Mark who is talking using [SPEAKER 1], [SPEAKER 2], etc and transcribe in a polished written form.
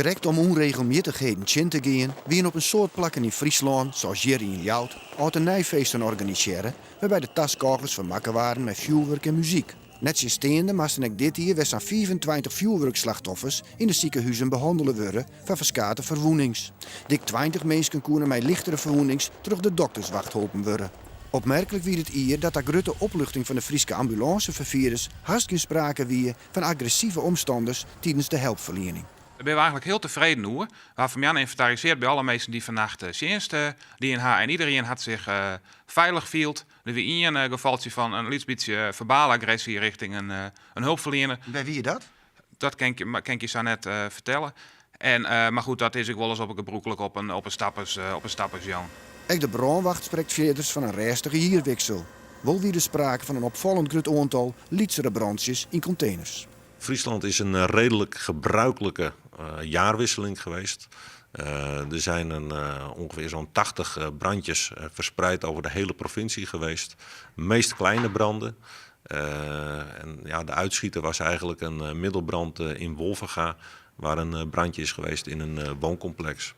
[SPEAKER 1] Correct om onregelmatigheden in te gaan, wien op een soort plakken in Friesland, zoals hier in Jout, uit een nijfeesten organiseren, waarbij de taskogels vermakken waren met vuurwerk en muziek. Net zo steende moesten ik dit hier weer aan 24 vuurwerkslachtoffers in de ziekenhuizen behandelen worden van verschate verwoenings. Dik 20 mensen konden met lichtere verwoenings terug de dokterswacht holpen worden. Opmerkelijk wie het hier dat de grote opluchting van de Friese ambulancevervoerders hartstikke sprake wie van agressieve omstanders tijdens de hulpverlening.
[SPEAKER 2] Daar ben we eigenlijk heel tevreden over. We hebben vanmiddag inventariseerd bij alle mensen die vannacht diensten die in haar. En iedereen had zich veilig gevoeld. Er was één gevaltje van een beetje verbale agressie richting een hulpverlener.
[SPEAKER 1] Bij wie je dat?
[SPEAKER 2] Dat kan ik je zo net vertellen. En, maar goed, dat is ook wel eens gebroekelijk op een stappersjoon.
[SPEAKER 1] Ook de brandwacht spreekt verder van een restige hierwissel. Wel weer de sprake van een opvallend groot aantal lietsere brandjes in containers.
[SPEAKER 3] Friesland is een redelijk gebruikelijke jaarwisseling geweest. Er zijn ongeveer zo'n 80 brandjes verspreid over de hele provincie geweest. Meest kleine branden. En ja, de uitschieter was eigenlijk een middelbrand in Wolvenga, waar een brandje is geweest in een wooncomplex.